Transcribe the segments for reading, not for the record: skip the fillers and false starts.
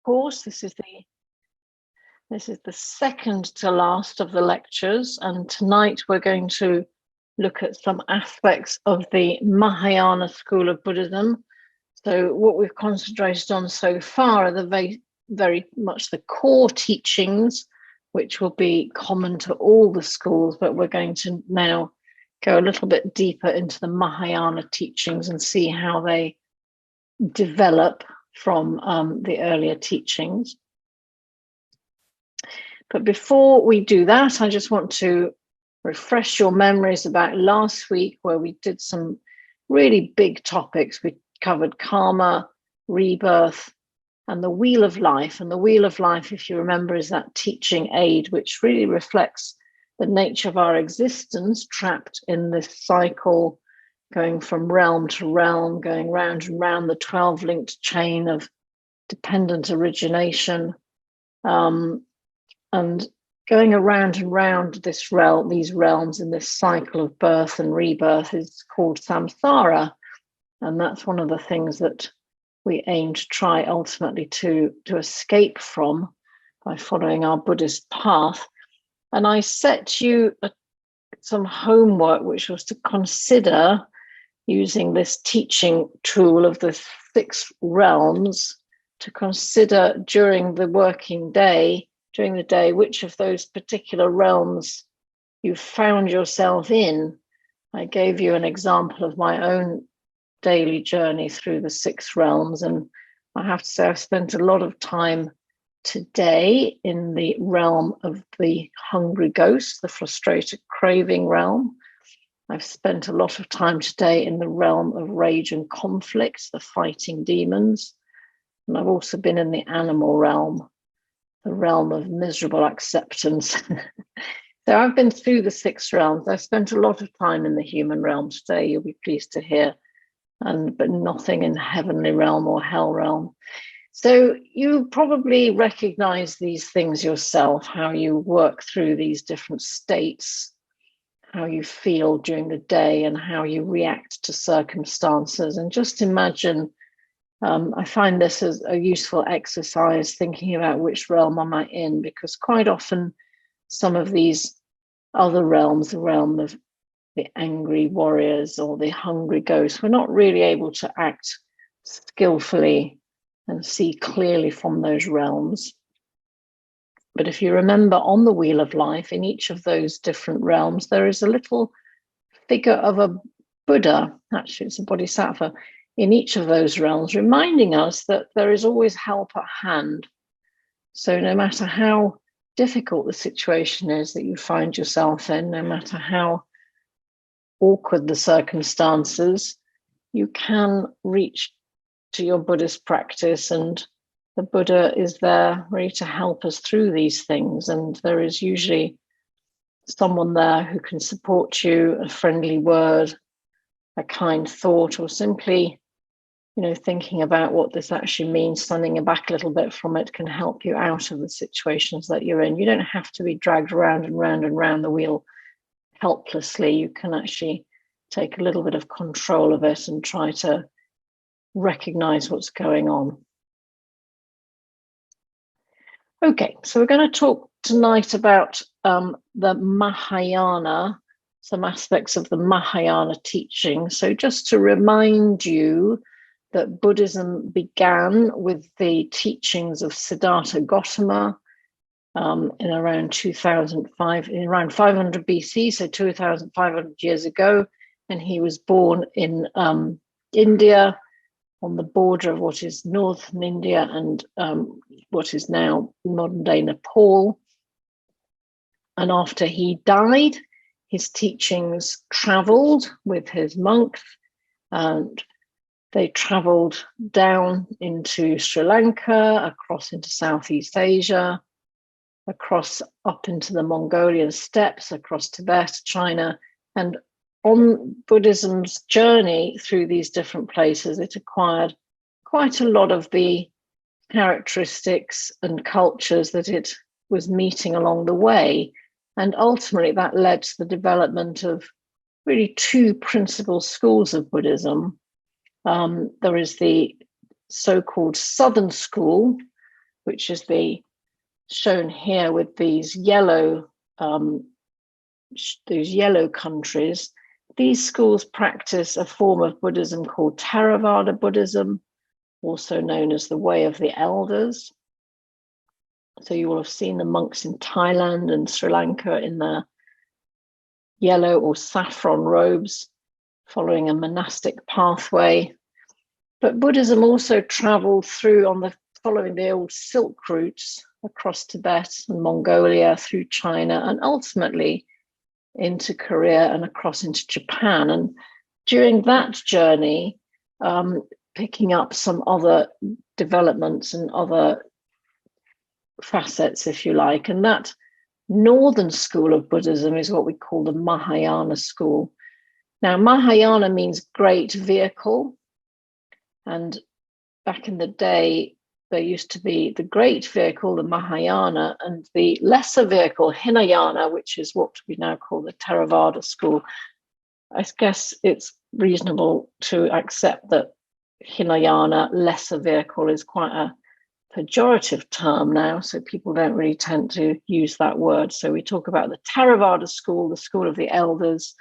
Course. This is the second to last of the lectures, and tonight we're going to look at some aspects of the Mahayana school of Buddhism. So what we've concentrated on so far are the very much the core teachings, which will be common to all the schools, but we're going to now go a little bit deeper into the Mahayana teachings and see how they develop from the earlier teachings. But before we do that, I just want to refresh your memories about last week, where we did some really big topics. We covered karma, rebirth, and the wheel of life. And the wheel of life, if you remember, is that teaching aid which really reflects the nature of our existence, trapped in this cycle, going from realm to realm, going round and round the 12-linked chain of dependent origination, and going around and round these realms in this cycle of birth and rebirth is called samsara. And that's one of the things that we aim to try ultimately to escape from by following our Buddhist path. And I set you some homework, which was to consider using this teaching tool of the 6 realms, to consider during the day, which of those particular realms you found yourself in. I gave you an example of my own daily journey through the 6 realms, and I have to say I've spent a lot of time today in the realm of the hungry ghost, the frustrated craving realm. I've spent a lot of time today in the realm of rage and conflict, the fighting demons, and I've also been in the animal realm, the realm of miserable acceptance. So I've been through the 6 realms. I've spent a lot of time in the human realm today, you'll be pleased to hear, but nothing in heavenly realm or hell realm. So you probably recognize these things yourself, how you work through these different states, how you feel during the day, and how you react to circumstances. And just imagine, I find this as a useful exercise, thinking about which realm am I in, because quite often some of these other realms, the realm of the angry warriors or the hungry ghosts, we're not really able to act skillfully and see clearly from those realms. But if you remember, on the wheel of life, in each of those different realms, there is a little figure of a Buddha, actually it's a Bodhisattva, in each of those realms, reminding us that there is always help at hand. So no matter how difficult the situation is that you find yourself in, no matter how awkward the circumstances, you can reach to your Buddhist practice, and the Buddha is there ready to help us through these things. And there is usually someone there who can support you, a friendly word, a kind thought, or simply, thinking about what this actually means, standing back a little bit from it, can help you out of the situations that you're in. You don't have to be dragged around and round and round the wheel helplessly. You can actually take a little bit of control of it and try to recognize what's going on. Okay, so we're going to talk tonight about the Mahayana, some aspects of the Mahayana teaching. So just to remind you that Buddhism began with the teachings of Siddhartha Gautama in around 2005, in around 500 BC, so 2,500 years ago, and he was born in India, on the border of what is northern India and what is now modern-day Nepal. And after he died, his teachings traveled with his monks, and they traveled down into Sri Lanka, across into Southeast Asia, across up into the Mongolian steppes, across Tibet, China, and on Buddhism's journey through these different places, it acquired quite a lot of the characteristics and cultures that it was meeting along the way. And ultimately that led to the development of really 2 principal schools of Buddhism. There is the so-called Southern School, which is shown here with these yellow countries. These schools practice a form of Buddhism called Theravada Buddhism, also known as the Way of the Elders. So you will have seen the monks in Thailand and Sri Lanka in their yellow or saffron robes, following a monastic pathway. But Buddhism also traveled through following the old Silk routes across Tibet and Mongolia, through China, and ultimately into Korea and across into Japan. And during that journey, picking up some other developments and other facets, if you like. And that northern school of Buddhism is what we call the Mahayana school. Now, Mahayana means great vehicle. And back in the day, there used to be the great vehicle, the Mahayana, and the lesser vehicle, Hinayana, which is what we now call the Theravada school. I guess it's reasonable to accept that Hinayana, lesser vehicle, is quite a pejorative term now, so people don't really tend to use that word. So we talk about the Theravada school, the school of the elders,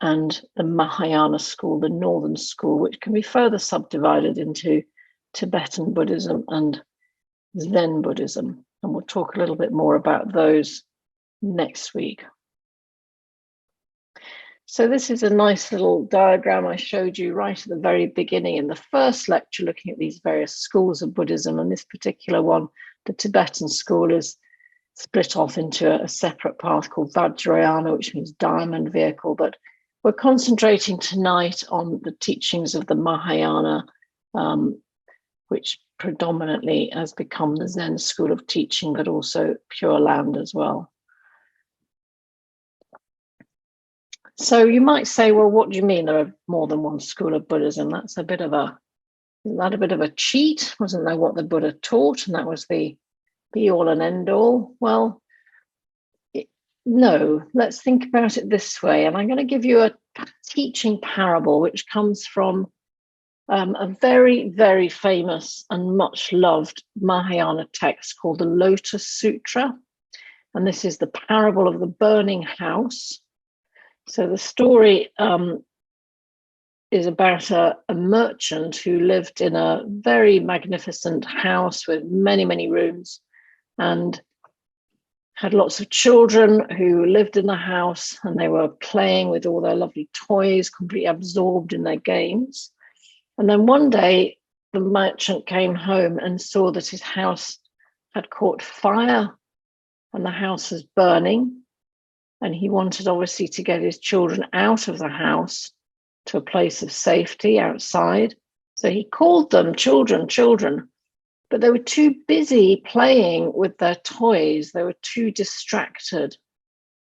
and the Mahayana school, the northern school, which can be further subdivided into Tibetan Buddhism and Zen Buddhism. And we'll talk a little bit more about those next week. So this is a nice little diagram I showed you right at the very beginning in the first lecture, looking at these various schools of Buddhism. And this particular one, the Tibetan school, is split off into a separate path called Vajrayana, which means diamond vehicle. But we're concentrating tonight on the teachings of the Mahayana, which predominantly has become the Zen school of teaching, but also Pure Land as well. So you might say, well, what do you mean there are more than one school of Buddhism? That's isn't that a bit of a cheat? Wasn't that what the Buddha taught? And that was the be all and end all? Well, no, let's think about it this way. And I'm going to give you a teaching parable, which comes from a very, very famous and much loved Mahayana text called the Lotus Sutra. And this is the parable of the burning house. So the story is about a merchant who lived in a very magnificent house with many, many rooms, and had lots of children who lived in the house, and they were playing with all their lovely toys, completely absorbed in their games. And then one day, the merchant came home and saw that his house had caught fire and the house was burning. And he wanted, obviously, to get his children out of the house to a place of safety outside. So he called them, children, children, but they were too busy playing with their toys. They were too distracted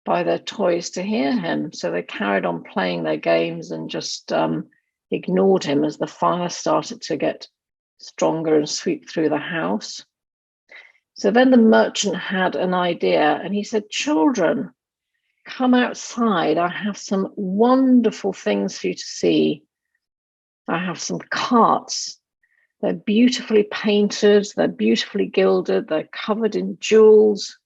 by their toys to hear him. So they carried on playing their games and just ignored him as the fire started to get stronger and sweep through the house. So then the merchant had an idea, and he said, children, come outside. I have some wonderful things for you to see. I have some carts. They're beautifully painted. They're beautifully gilded. They're covered in jewels.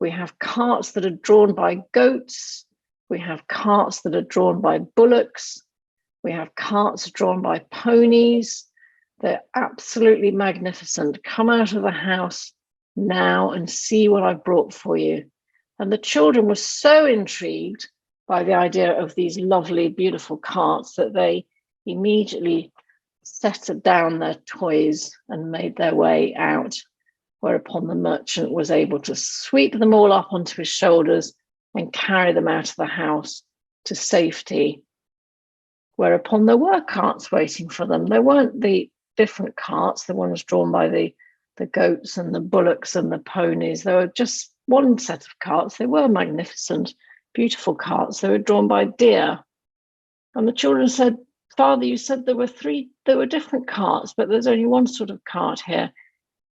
We have carts that are drawn by goats. We have carts that are drawn by bullocks. We have carts drawn by ponies. They're absolutely magnificent. Come out of the house now and see what I've brought for you. And the children were so intrigued by the idea of these lovely, beautiful carts that they immediately set down their toys and made their way out, whereupon the merchant was able to sweep them all up onto his shoulders and carry them out of the house to safety. Whereupon there were carts waiting for them. There weren't the different carts, the ones drawn by the goats and the bullocks and the ponies. There were just one set of carts. They were magnificent, beautiful carts. They were drawn by deer. And the children said, Father, you said there were different carts, but there's only one sort of cart here.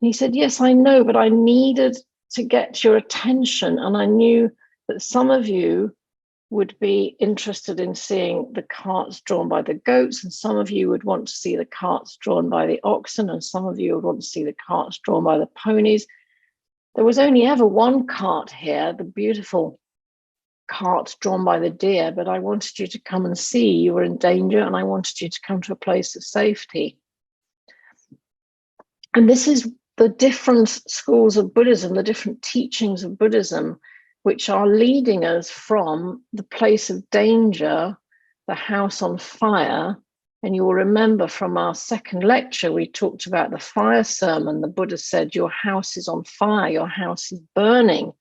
And he said, yes, I know, but I needed to get your attention. And I knew that some of you would be interested in seeing the carts drawn by the goats, and some of you would want to see the carts drawn by the oxen, and some of you would want to see the carts drawn by the ponies. There was only ever one cart here, the beautiful cart drawn by the deer, but I wanted you to come and see you were in danger, and I wanted you to come to a place of safety. And this is the different schools of Buddhism, the different teachings of Buddhism, which are leading us from the place of danger, the house on fire. And you will remember from our second lecture, we talked about the fire sermon. The Buddha said, your house is on fire, your house is burning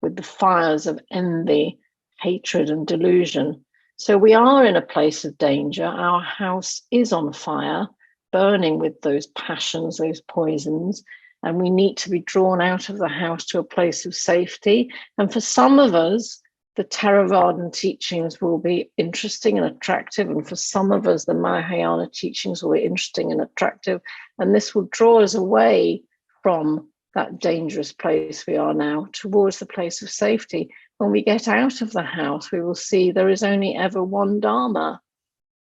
with the fires of envy, hatred, and delusion. So we are in a place of danger. Our house is on fire, burning with those passions, those poisons, and we need to be drawn out of the house to a place of safety. And for some of us, the Theravadan teachings will be interesting and attractive, and for some of us, the Mahayana teachings will be interesting and attractive, and this will draw us away from that dangerous place we are now towards the place of safety. When we get out of the house, we will see there is only ever one Dharma.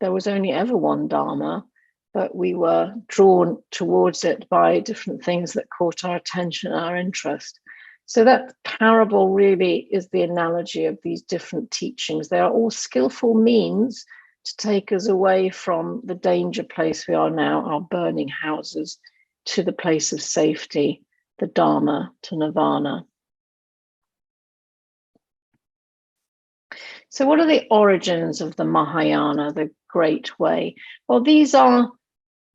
There was only ever one Dharma, but we were drawn towards it by different things that caught our attention, our interest. So that parable really is the analogy of these different teachings. They are all skillful means to take us away from the danger place we are now, our burning houses, to the place of safety, the Dharma, to Nirvana. So what are the origins of the Mahayana, the Great Way? Well, these are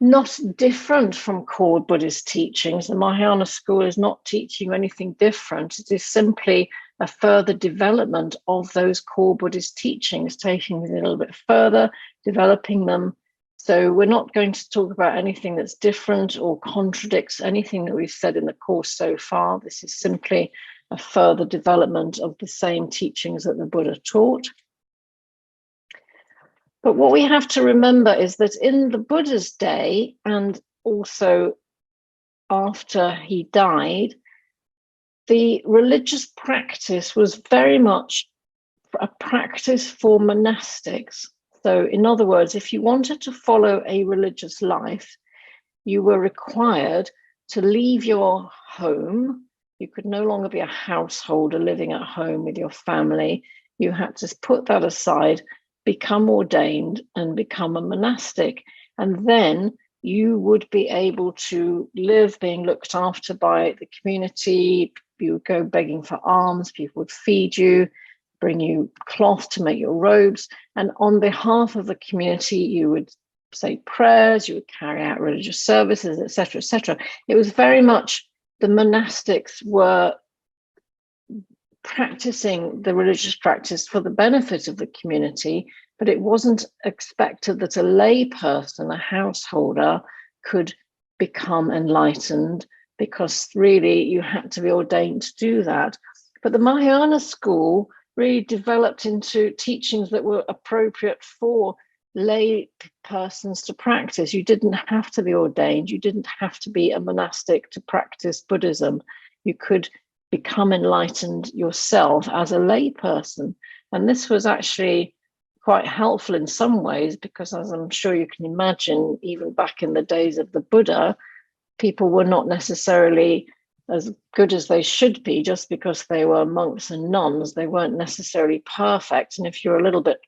not different from core Buddhist teachings. The Mahayana school is not teaching anything different. It is simply a further development of those core Buddhist teachings, taking it a little bit further, developing them. So we're not going to talk about anything that's different or contradicts anything that we've said in the course so far. This is simply a further development of the same teachings that the Buddha taught. But what we have to remember is that in the Buddha's day, and also after he died, the religious practice was very much a practice for monastics. So in other words, if you wanted to follow a religious life, you were required to leave your home. You could no longer be a householder living at home with your family. You had to put that aside, become ordained and become a monastic. And then you would be able to live being looked after by the community. You would go begging for alms, people would feed you, bring you cloth to make your robes. And on behalf of the community, you would say prayers, you would carry out religious services, etc., etc. It was very much the monastics were practicing the religious practice for the benefit of the community, but it wasn't expected that a lay person, a householder, could become enlightened, because really you had to be ordained to do that. But the Mahayana school really developed into teachings that were appropriate for lay persons to practice. You didn't have to be ordained. You didn't have to be a monastic to practice Buddhism. You could become enlightened yourself as a lay person. And this was actually quite helpful in some ways, because as I'm sure you can imagine, even back in the days of the Buddha, people were not necessarily as good as they should be just because they were monks and nuns. They weren't necessarily perfect. And if you're a little bit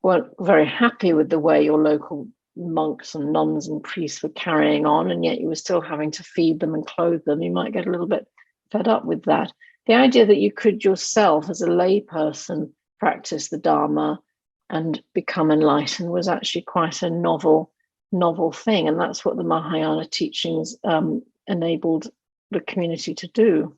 weren't very happy with the way your local monks and nuns and priests were carrying on, and yet you were still having to feed them and clothe them, you might get a little bit fed up with that. The idea that you could yourself as a lay person practice the Dharma and become enlightened was actually quite a novel thing. And that's what the Mahayana teachings enabled the community to do.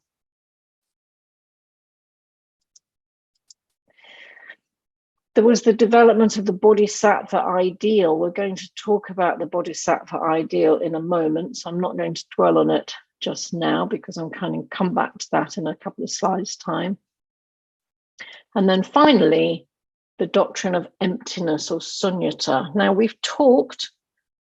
There was the development of the Bodhisattva ideal. We're going to talk about the Bodhisattva ideal in a moment, so I'm not going to dwell on it just now, because I'm kind of come back to that in a couple of slides' time. And then finally, the doctrine of emptiness or sunyata. Now, we've talked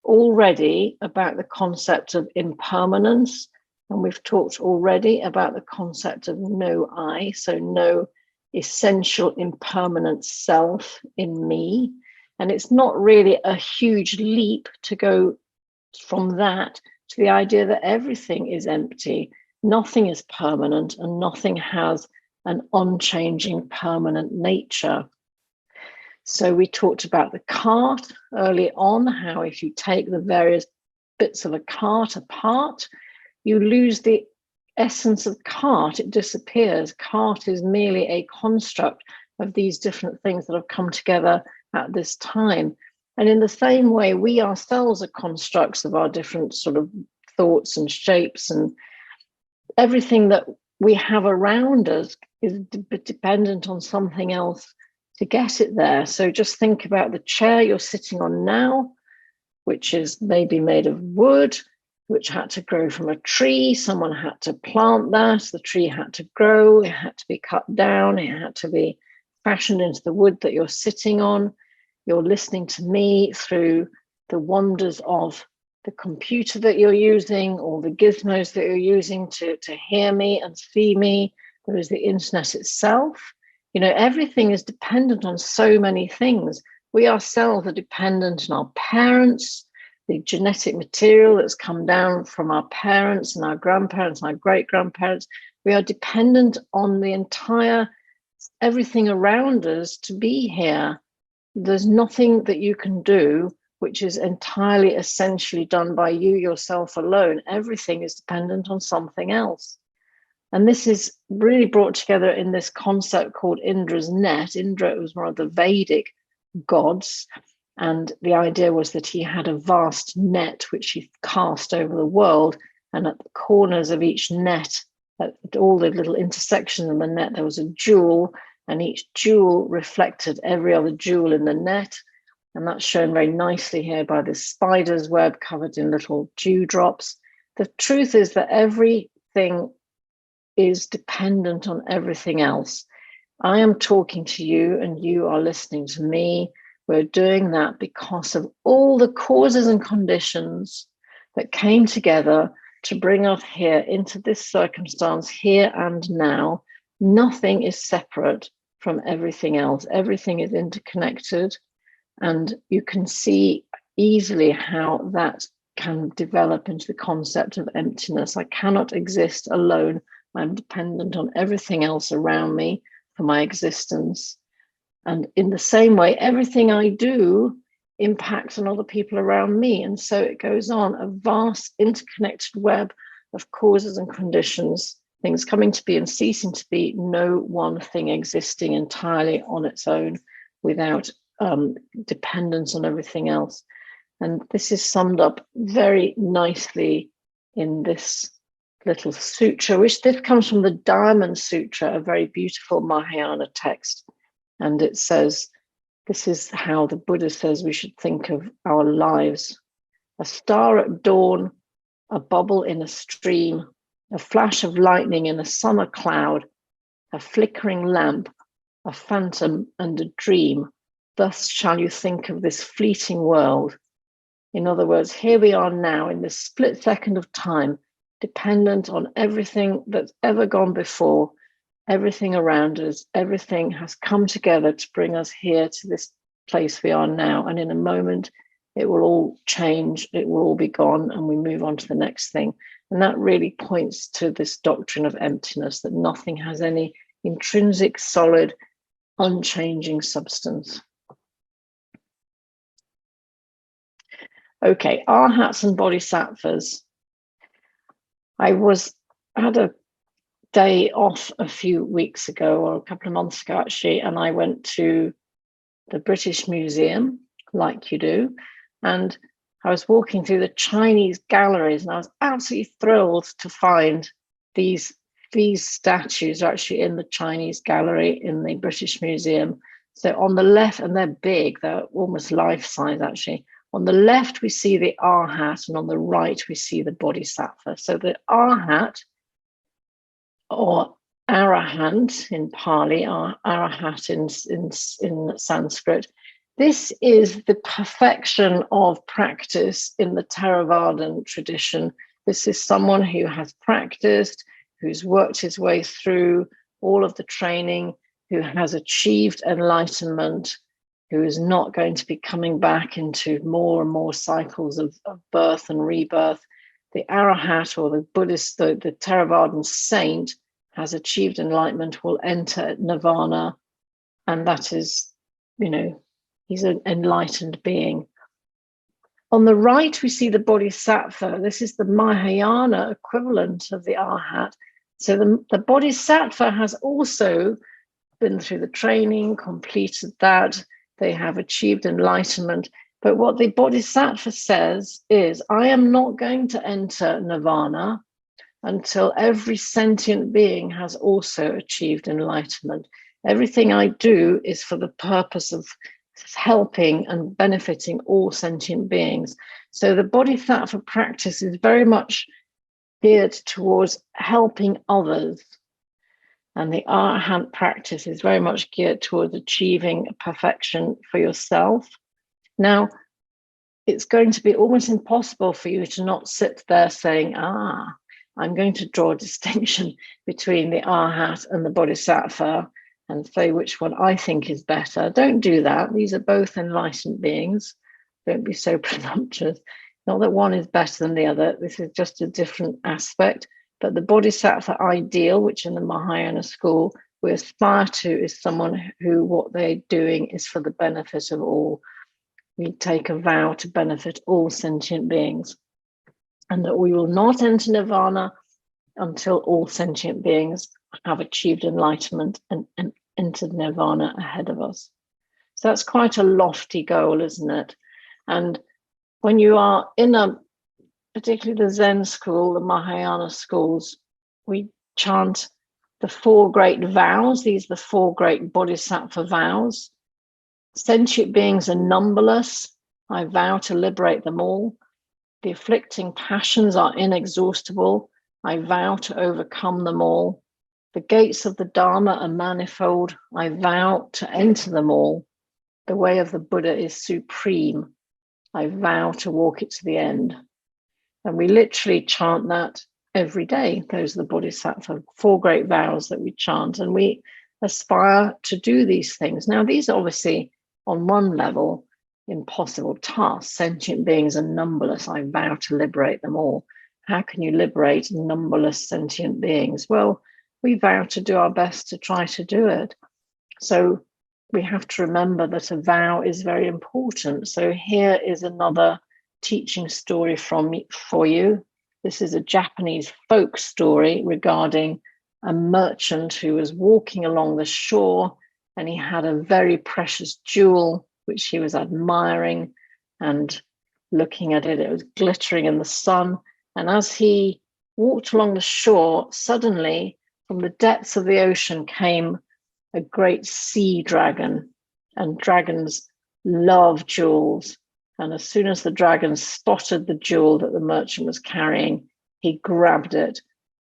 already about the concept of impermanence, and we've talked already about the concept of no I, so no essential impermanent self in me. And it's not really a huge leap to go from that to the idea that everything is empty, nothing is permanent, and nothing has an unchanging permanent nature. So we talked about the cart early on, how if you take the various bits of a cart apart, you lose the essence of cart, it disappears. Cart is merely a construct of these different things that have come together at this time. And in the same way, we ourselves are constructs of our different sort of thoughts and shapes, and everything that we have around us is dependent on something else to get it there. So just think about the chair you're sitting on now, which is maybe made of wood, which had to grow from a tree. Someone had to plant that. The tree had to grow. It had to be cut down. It had to be fashioned into the wood that you're sitting on. You're listening to me through the wonders of the computer that you're using, or the gizmos that you're using to hear me and see me. There is the internet itself. You know, everything is dependent on so many things. We ourselves are dependent on our parents, the genetic material that's come down from our parents and our grandparents and our great-grandparents. We are dependent on the entire, everything around us to be here. There's nothing that you can do which is entirely essentially done by you yourself alone. Everything is dependent on something else. And this is really brought together in this concept called Indra's net. Indra was one of the Vedic gods. And the idea was that he had a vast net which he cast over the world. And at the corners of each net, at all the little intersections of the net, there was a jewel. And each jewel reflected every other jewel in the net. And that's shown very nicely here by this spider's web covered in little dewdrops. The truth is that everything is dependent on everything else. I am talking to you and you are listening to me. We're doing that because of all the causes and conditions that came together to bring us here into this circumstance here and now. Nothing is separate from everything else. Everything is interconnected. And you can see easily how that can develop into the concept of emptiness. I cannot exist alone. I'm dependent on everything else around me for my existence. And in the same way, everything I do impacts on other people around me. And so it goes on, a vast interconnected web of causes and conditions, things coming to be and ceasing to be, no one thing existing entirely on its own without dependence on everything else. And this is summed up very nicely in this little sutra, which this comes from the Diamond Sutra, a very beautiful Mahayana text. And it says, this is how the Buddha says we should think of our lives. A star at dawn, a bubble in a stream, a flash of lightning in a summer cloud, a flickering lamp, a phantom and a dream. Thus shall you think of this fleeting world. In other words, here we are now in this split second of time, dependent on everything that's ever gone before, everything around us, everything has come together to bring us here to this place we are now. And in a moment, it will all change, it will all be gone, and we move on to the next thing. And that really points to this doctrine of emptiness, that nothing has any intrinsic, solid, unchanging substance. Okay, arhats and bodhisattvas. I had a day off a few weeks ago, or a couple of months ago actually, and I went to the British Museum, like you do, and I was walking through the Chinese galleries, and I was absolutely thrilled to find these statues are actually in the Chinese gallery in the British Museum. So on the left, and they're big, they're almost life-size actually. On the left, we see the arhat, and on the right, we see the bodhisattva. So the arhat, or arahant in Pali, or arahat in Sanskrit, this is the perfection of practice in the Theravadan tradition. This is someone who has practiced, who's worked his way through all of the training, who has achieved enlightenment, who is not going to be coming back into more and more cycles of birth and rebirth. The Arahat, or the Buddhist, the Theravadan saint, has achieved enlightenment, will enter nirvana, and that is, he's an enlightened being. On the right, we see the Bodhisattva. This is the Mahayana equivalent of the Arhat. So the Bodhisattva has also been through the training, completed that. They have achieved enlightenment. But what the Bodhisattva says is, I am not going to enter nirvana until every sentient being has also achieved enlightenment. Everything I do is for the purpose of helping and benefiting all sentient beings. So the Bodhisattva practice is very much geared towards helping others. And the Arhat practice is very much geared towards achieving perfection for yourself. Now, it's going to be almost impossible for you to not sit there saying, I'm going to draw a distinction between the Arhat and the Bodhisattva and say which one I think is better. Don't do that. These are both enlightened beings. Don't be so presumptuous. Not that one is better than the other. This is just a different aspect. But the Bodhisattva ideal, which in the Mahayana school we aspire to, is someone who what they're doing is for the benefit of all. We take a vow to benefit all sentient beings, and that we will not enter nirvana until all sentient beings have achieved enlightenment and entered nirvana ahead of us. So that's quite a lofty goal, isn't it? And when you are in particularly the Zen school, the Mahayana schools, we chant the 4 great vows. These are the 4 great Bodhisattva vows. Sentient beings are numberless. I vow to liberate them all. The afflicting passions are inexhaustible. I vow to overcome them all. The gates of the Dharma are manifold. I vow to enter them all. The way of the Buddha is supreme. I vow to walk it to the end. And we literally chant that every day. Those are the Bodhisattva 4 great vows that we chant. And we aspire to do these things. Now, these are obviously, on one level, impossible tasks. Sentient beings are numberless. I vow to liberate them all. How can you liberate numberless sentient beings? Well, we vow to do our best to try to do it. So we have to remember that a vow is very important. So here is another teaching story for you. This is a Japanese folk story regarding a merchant who was walking along the shore, and he had a very precious jewel which he was admiring and looking at it. It was glittering in the sun. And as he walked along the shore, suddenly from the depths of the ocean came a great sea dragon. And dragons love jewels. And as soon as the dragon spotted the jewel that the merchant was carrying, he grabbed it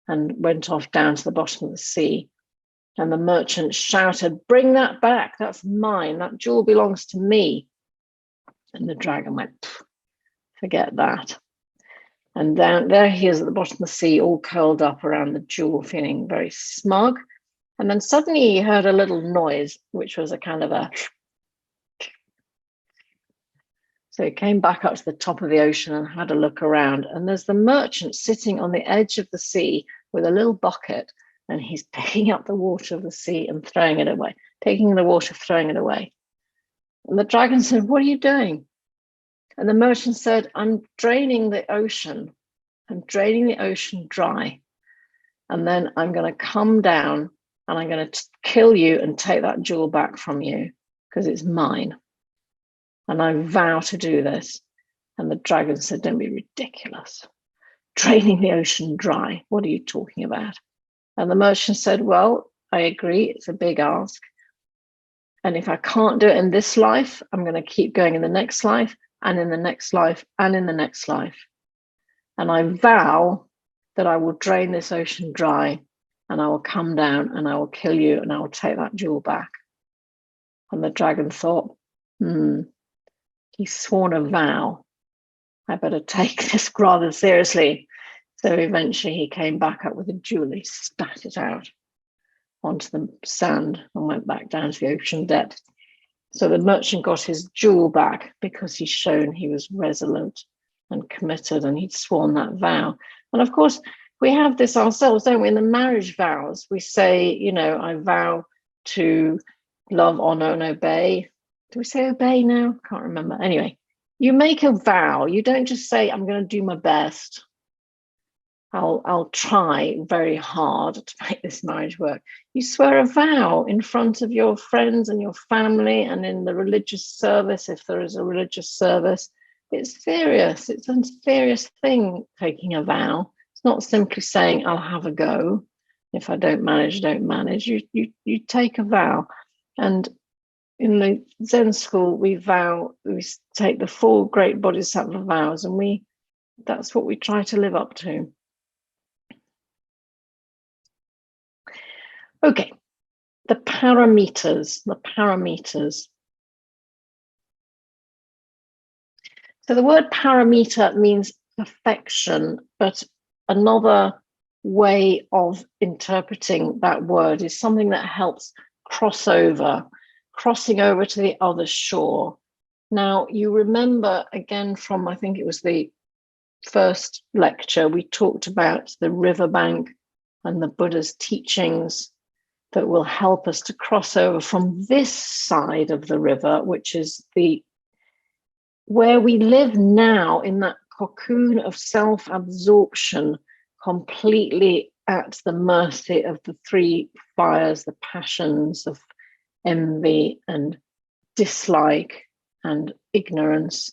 and went off down to the bottom of the sea. And the merchant shouted, "Bring that back, that's mine, that jewel belongs to me." And the dragon went, "Forget that." And down there he is at the bottom of the sea, all curled up around the jewel, feeling very smug. And then suddenly he heard a little noise, which was a kind of a... So he came back up to the top of the ocean and had a look around. And there's the merchant sitting on the edge of the sea with a little bucket, and he's picking up the water of the sea and throwing it away, taking the water, throwing it away. And the dragon said, "What are you doing?" And the merchant said, "I'm draining the ocean. I'm draining the ocean dry. And then I'm going to come down and I'm going to kill you and take that jewel back from you because it's mine. And I vow to do this." And the dragon said, "Don't be ridiculous. Draining the ocean dry. What are you talking about?" And the merchant said, "Well, I agree. It's a big ask. And if I can't do it in this life, I'm going to keep going in the next life and in the next life and in the next life. And I vow that I will drain this ocean dry and I will come down and I will kill you and I will take that jewel back." And the dragon thought, he's sworn a vow. I better take this rather seriously. So eventually he came back up with a jewel. He spat it out. onto the sand and went back down to the ocean depths. So the merchant got his jewel back because he's shown he was resolute and committed, and he'd sworn that vow. And of course, we have this ourselves, don't we? In the marriage vows, we say, I vow to love, honor, and obey. Do we say obey now? Can't remember. Anyway, you make a vow. You don't just say, I'm going to do my best. I'll try very hard to make this marriage work. You swear a vow in front of your friends and your family and in the religious service, if there is a religious service. It's serious. It's a serious thing, taking a vow. It's not simply saying, I'll have a go. If I don't manage, don't manage. You take a vow. And in the Zen school, we take the 4 great Bodhisattva vows, and that's what we try to live up to. Okay, the paramitas. So the word paramita means perfection, but another way of interpreting that word is something that helps crossing over to the other shore. Now, you remember again from, I think it was the first lecture, we talked about the riverbank and the Buddha's teachings that will help us to cross over from this side of the river, which is where we live now, in that cocoon of self-absorption, completely at the mercy of the 3 fires, the passions of envy and dislike and ignorance.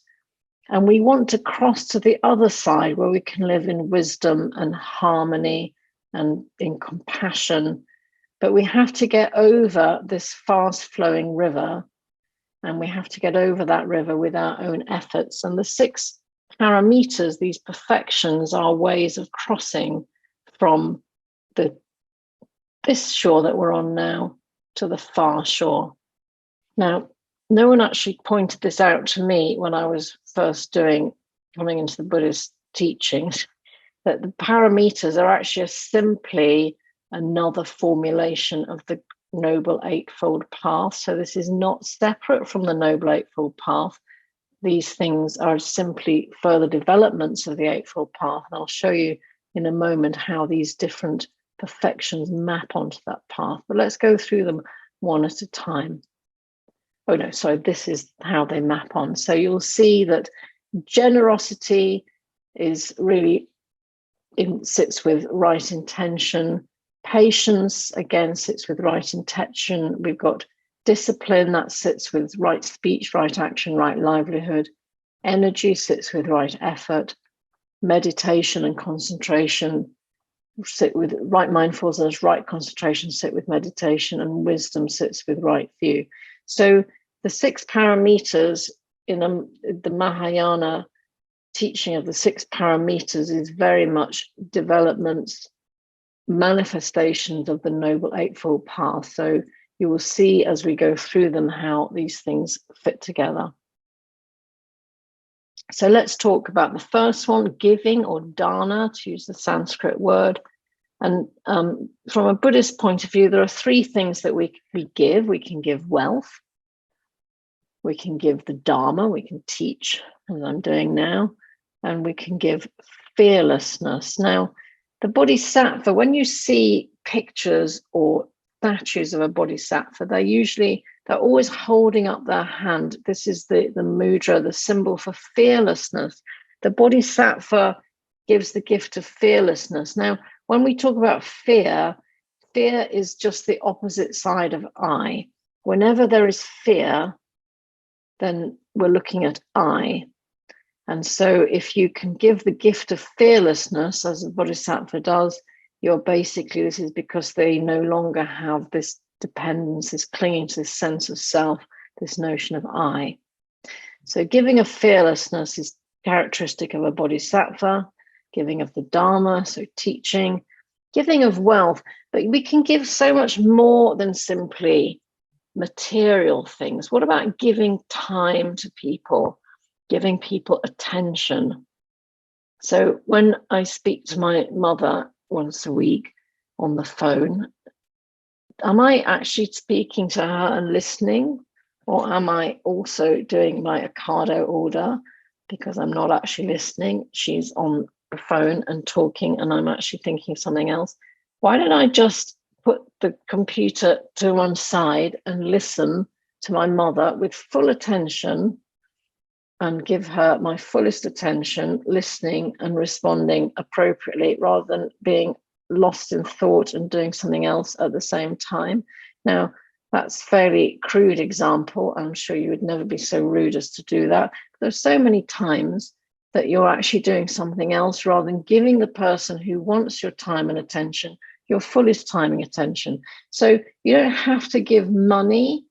And we want to cross to the other side, where we can live in wisdom and harmony and in compassion. But we have to get over this fast-flowing river, and we have to get over that river with our own efforts. And the 6 paramitas, these perfections, are ways of crossing from this shore that we're on now to the far shore. Now, no one actually pointed this out to me when I was first coming into the Buddhist teachings, that the paramitas are actually simply another formulation of the Noble Eightfold Path. So this is not separate from the Noble Eightfold Path. These things are simply further developments of the Eightfold Path. And I'll show you in a moment how these different perfections map onto that path. But let's go through them one at a time. Oh no, sorry, this is how they map on. So you'll see that generosity is really sits with right intention. Patience, again, sits with right intention. We've got discipline, that sits with right speech, right action, right livelihood. Energy sits with right effort. Meditation and concentration sit with right mindfulness, right concentration sit with meditation, and wisdom sits with right view. So the 6 paramitas in the Mahayana teaching of the 6 paramitas is very much developments, manifestations of the Noble Eightfold Path. So you will see as we go through them how these things fit together. So let's talk about the first one, giving, or dana, to use the Sanskrit word. And from a Buddhist point of view, there are 3 things that we give. We can give wealth, we can give the Dharma, we can teach, as I'm doing now, and we can give fearlessness. Now, the Bodhisattva, when you see pictures or statues of a Bodhisattva, they're always holding up their hand. This is the mudra, the symbol for fearlessness. The Bodhisattva gives the gift of fearlessness. Now, when we talk about fear is just the opposite side of I. Whenever there is fear, then we're looking at I. And so if you can give the gift of fearlessness, as a Bodhisattva does, this is because they no longer have this dependence, this clinging to this sense of self, this notion of I. So giving of fearlessness is characteristic of a Bodhisattva, giving of the Dharma, so teaching, giving of wealth. But we can give so much more than simply material things. What about giving time to people? Giving people attention. So when I speak to my mother once a week on the phone, am I actually speaking to her and listening? Or am I also doing my Ocado order because I'm not actually listening? She's on the phone and talking, and I'm actually thinking something else. Why don't I just put the computer to one side and listen to my mother with full attention and give her my fullest attention, listening and responding appropriately rather than being lost in thought and doing something else at the same time? Now, that's a fairly crude example. I'm sure you would never be so rude as to do that. There's so many times that you're actually doing something else rather than giving the person who wants your time and attention your fullest time and attention. So you don't have to give money.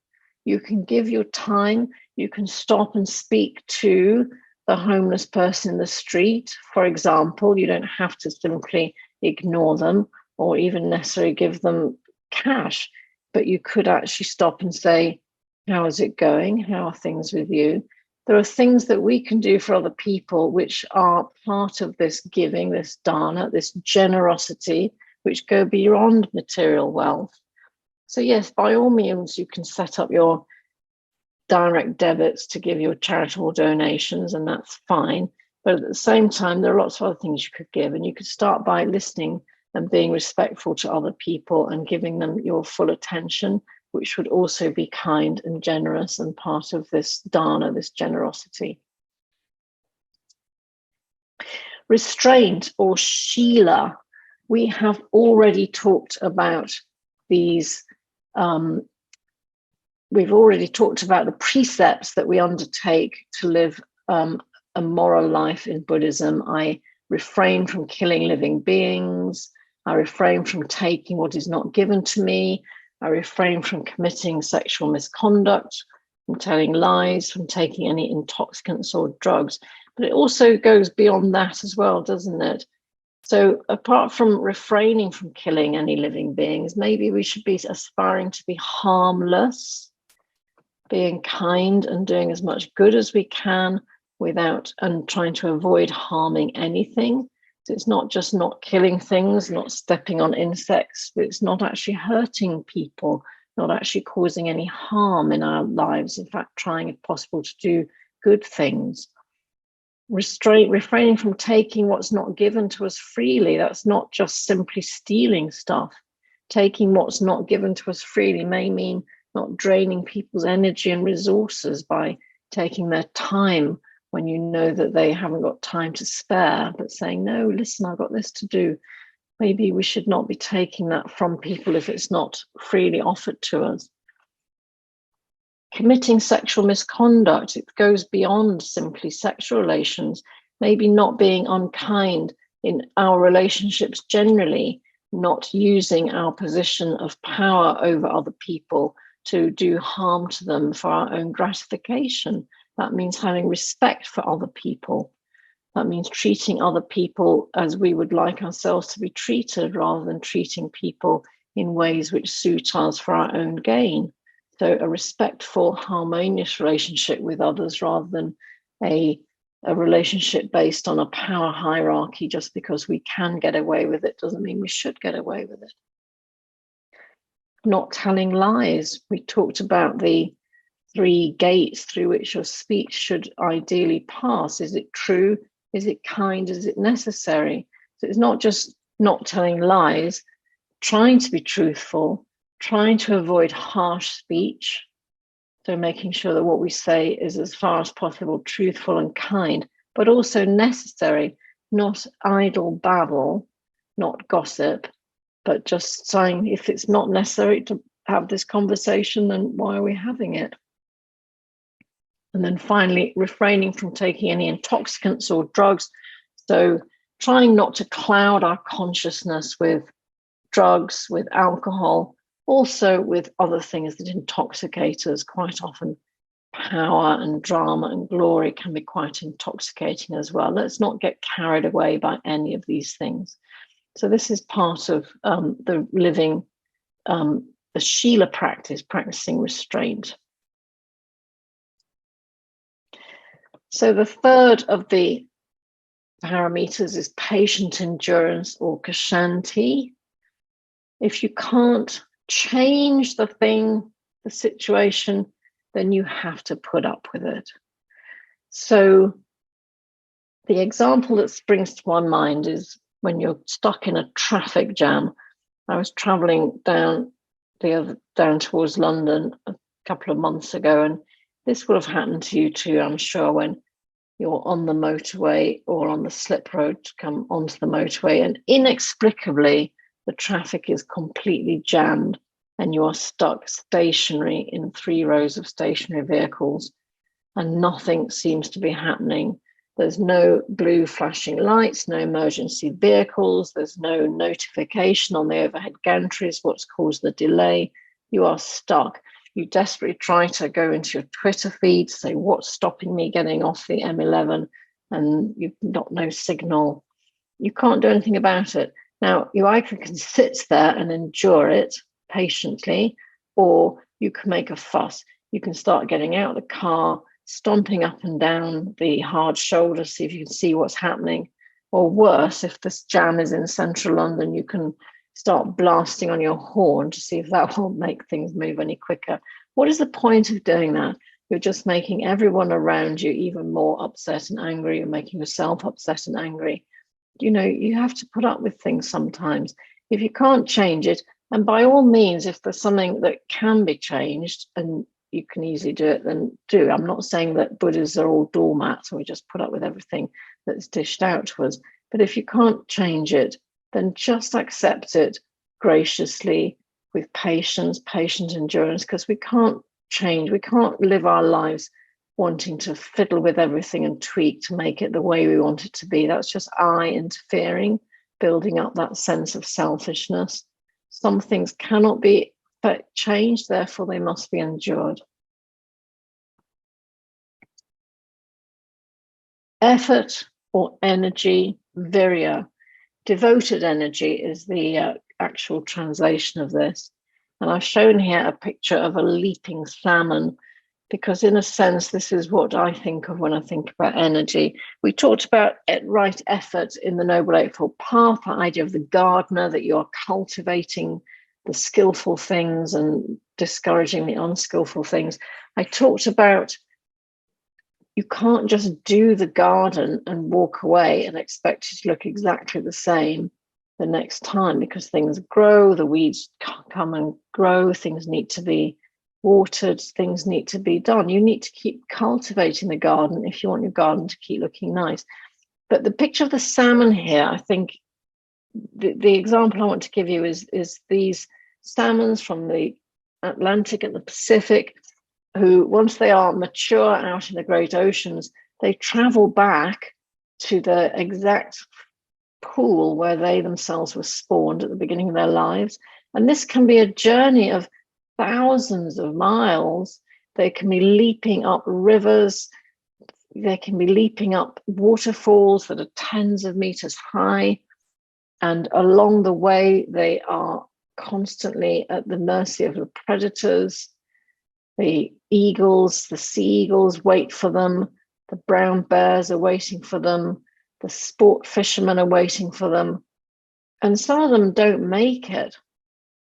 You can give your time. You can stop and speak to the homeless person in the street, for example. You don't have to simply ignore them or even necessarily give them cash, but you could actually stop and say, how is it going? How are things with you? There are things that we can do for other people which are part of this giving, this dana, this generosity, which go beyond material wealth. So yes, by all means, you can set up your direct debits to give your charitable donations, and that's fine. But at the same time, there are lots of other things you could give, and you could start by listening and being respectful to other people and giving them your full attention, which would also be kind and generous and part of this dana, this generosity. Restraint or shila. We have already talked about these. We've already talked about the precepts that we undertake to live a moral life in Buddhism. I refrain from killing living beings. I refrain from taking what is not given to me. I refrain from committing sexual misconduct, from telling lies, from taking any intoxicants or drugs. But it also goes beyond that as well, doesn't it? So apart from refraining from killing any living beings, maybe we should be aspiring to be harmless, being kind and doing as much good as we can without and trying to avoid harming anything. So it's not just not killing things, not stepping on insects, but it's not actually hurting people, not actually causing any harm in our lives. In fact, trying, if possible, to do good things. Refraining from taking what's not given to us freely. That's not just simply stealing stuff. Taking what's not given to us freely may mean not draining people's energy and resources by taking their time when you know that they haven't got time to spare, but saying, no, listen, I've got this to do. Maybe we should not be taking that from people if it's not freely offered to us. Committing sexual misconduct, it goes beyond simply sexual relations, maybe not being unkind in our relationships generally, not using our position of power over other people to do harm to them for our own gratification. That means having respect for other people. That means treating other people as we would like ourselves to be treated rather than treating people in ways which suit us for our own gain. So a respectful, harmonious relationship with others rather than a relationship based on a power hierarchy. Just because we can get away with it doesn't mean we should get away with it. Not telling lies. We talked about the 3 gates through which your speech should ideally pass. Is it true? Is it kind? Is it necessary? So it's not just not telling lies, trying to be truthful, trying to avoid harsh speech. So making sure that what we say is as far as possible truthful and kind, but also necessary, not idle babble, not gossip, but just saying if it's not necessary to have this conversation, then why are we having it? And then finally, refraining from taking any intoxicants or drugs. So trying not to cloud our consciousness with drugs, with alcohol, also with other things that intoxicate us. Quite often, power and drama and glory can be quite intoxicating as well. Let's not get carried away by any of these things. So this is part of the living, the Shila practice, practicing restraint. So the third of the paramitas is patient endurance or kshanti. If you can't change the thing, the situation, then you have to put up with it. So the example that springs to my mind is when you're stuck in a traffic jam. I was traveling down towards London a couple of months ago, and this would have happened to you too, I'm sure, when you're on the motorway or on the slip road to come onto the motorway, and inexplicably the traffic is completely jammed and you are stuck stationary in 3 rows of stationary vehicles and nothing seems to be happening. There's no blue flashing lights, no emergency vehicles, there's no notification on the overhead gantries what's caused the delay. You are stuck. You desperately try to go into your Twitter feed to say, what's stopping me getting off the M11? And you've got no signal. You can't do anything about it. Now, you either can sit there and endure it patiently, or you can make a fuss. You can start getting out of the car, stomping up and down the hard shoulder, see if you can see what's happening. Or worse, if this jam is in central London, you can start blasting on your horn to see if that will make things move any quicker. What is the point of doing that? You're just making everyone around you even more upset and angry. You're making yourself upset and angry. You know, you have to put up with things sometimes. If you can't change it, and by all means, if there's something that can be changed and you can easily do it, then do. I'm not saying that Buddhists are all doormats and we just put up with everything that's dished out to us. But if you can't change it, then just accept it graciously with patience, patient endurance, because we can't change. We can't live our lives wanting to fiddle with everything and tweak to make it the way we want it to be. That's just I interfering, building up that sense of selfishness. Some things cannot be changed, therefore they must be endured. Effort or energy, virya. Devoted energy is the actual translation of this. And I've shown here a picture of a leaping salmon, because in a sense, this is what I think of when I think about energy. We talked about right effort in the Noble Eightfold Path, the idea of the gardener, that you are cultivating the skillful things and discouraging the unskillful things. I talked about you can't just do the garden and walk away and expect it to look exactly the same the next time, because things grow, the weeds come and grow, things need to be watered, things need to be done. You need to keep cultivating the garden if you want your garden to keep looking nice. But the picture of the salmon here, I think the example I want to give you is these salmons from the Atlantic and the Pacific, who once they are mature out in the great oceans, they travel back to the exact pool where they themselves were spawned at the beginning of their lives. And this can be a journey of thousands of miles. They can be leaping up rivers. They can be leaping up waterfalls that are tens of meters high. And along the way, they are constantly at the mercy of the predators. The eagles, the sea eagles wait for them. The brown bears are waiting for them. The sport fishermen are waiting for them. And some of them don't make it,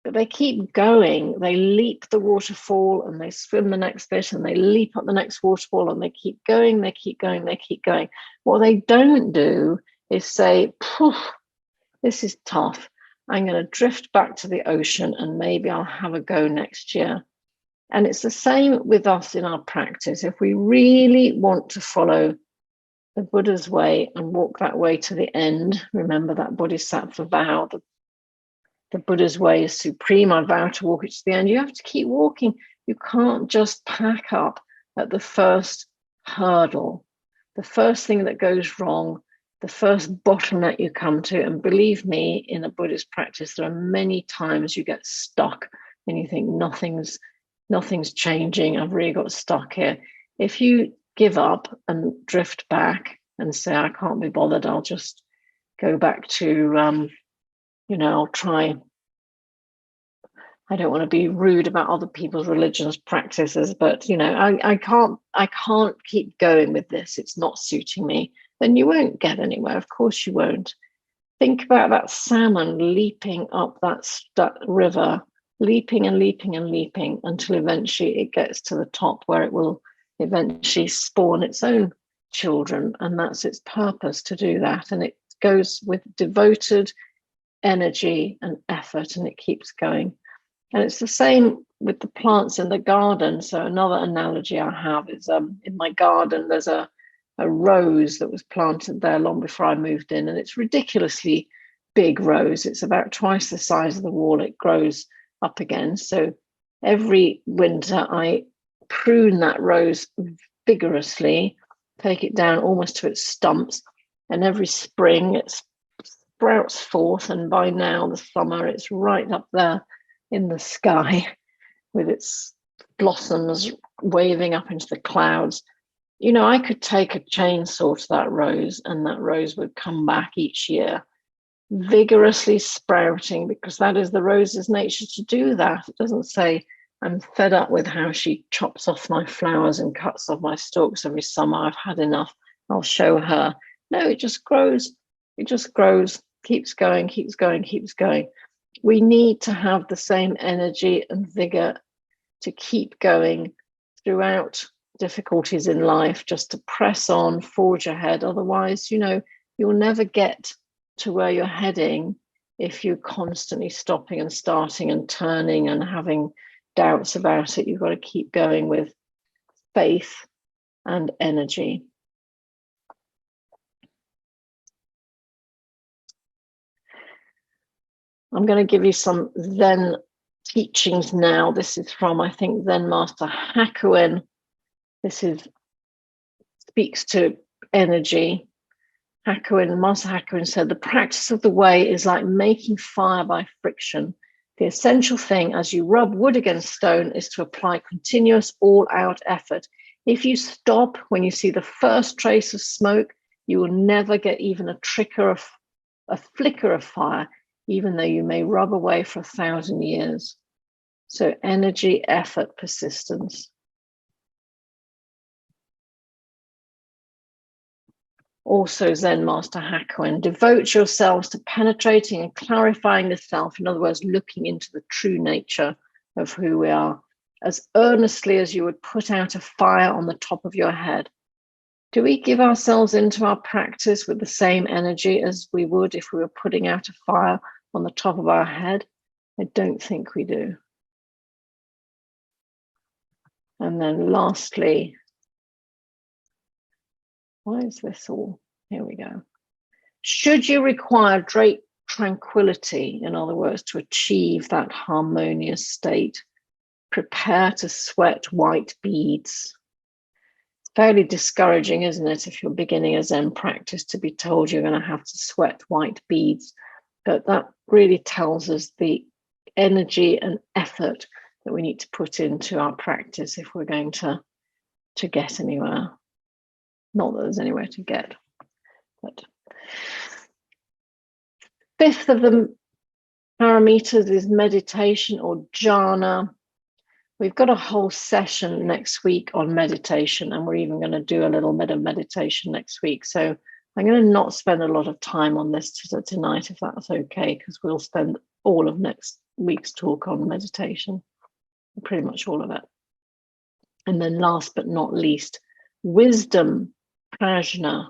but they keep going. They leap the waterfall and they swim the next bit and they leap up the next waterfall and they keep going, they keep going, they keep going. What they don't do is say, this is tough. I'm going to drift back to the ocean and maybe I'll have a go next year. And it's the same with us in our practice. If we really want to follow the Buddha's way and walk that way to the end, remember that Bodhisattva vow, the Buddha's way is supreme, I vow to walk it to the end. You have to keep walking. You can't just pack up at the first hurdle, the first thing that goes wrong, the first bottleneck you come to. And believe me, in a Buddhist practice, there are many times you get stuck and you think nothing's changing. I've really got stuck here. If you give up and drift back and say, I can't be bothered, I'll just go back to, I'll try. I don't want to be rude about other people's religious practices, but, I can't keep going with this. It's not suiting me. Then you won't get anywhere. Of course you won't. Think about that salmon leaping up that river leaping and leaping and leaping until eventually it gets to the top where it will eventually spawn its own children. And that's its purpose, to do that. And it goes with devoted energy and effort, and it keeps going. And it's the same with the plants in the garden. So another analogy I have is in my garden, there's a rose that was planted there long before I moved in, and it's ridiculously big rose. It's about twice the size of the wall it grows up against. So every winter I prune that rose vigorously, take it down almost to its stumps, and every spring it sprouts forth, and by now the summer it's right up there in the sky with its blossoms waving up into the clouds. You know, I could take a chainsaw to that rose, and that rose would come back each year vigorously sprouting, because that is the rose's nature to do that. It doesn't say, I'm fed up with how she chops off my flowers and cuts off my stalks every summer. I've had enough. I'll show her. No, it just grows. It just grows, keeps going, keeps going, keeps going. We need to have the same energy and vigor to keep going throughout difficulties in life, just to press on, forge ahead. Otherwise, you know, you'll never get to where you're heading if you're constantly stopping and starting and turning and having doubts about it. You've got to keep going with faith and energy. I'm going to give you some Zen teachings now. This is from, I think, Zen Master Hakuin. This speaks to energy. Master Hakuin said, the practice of the way is like making fire by friction. The essential thing as you rub wood against stone is to apply continuous all-out effort. If you stop when you see the first trace of smoke, you will never get even a flicker of fire, even though you may rub away for 1,000 years. So energy, effort, persistence. Also Zen Master Hakuin, devote yourselves to penetrating and clarifying the self. In other words, looking into the true nature of who we are, as earnestly as you would put out a fire on the top of your head. Do we give ourselves into our practice with the same energy as we would if we were putting out a fire on the top of our head? I don't think we do. And then lastly, why is this all? Here we go. Should you require great tranquility, in other words, to achieve that harmonious state, prepare to sweat white beads. It's fairly discouraging, isn't it, if you're beginning a Zen practice, to be told you're going to have to sweat white beads. But that really tells us the energy and effort that we need to put into our practice if we're going to get anywhere. Not that there's anywhere to get, but fifth of the paramitas is meditation, or jhana. We've got a whole session next week on meditation, and we're even going to do a little bit of meditation next week. So I'm going to not spend a lot of time on this tonight, if that's okay, because we'll spend all of next week's talk on meditation, pretty much all of it. And then last but not least, wisdom, prajna,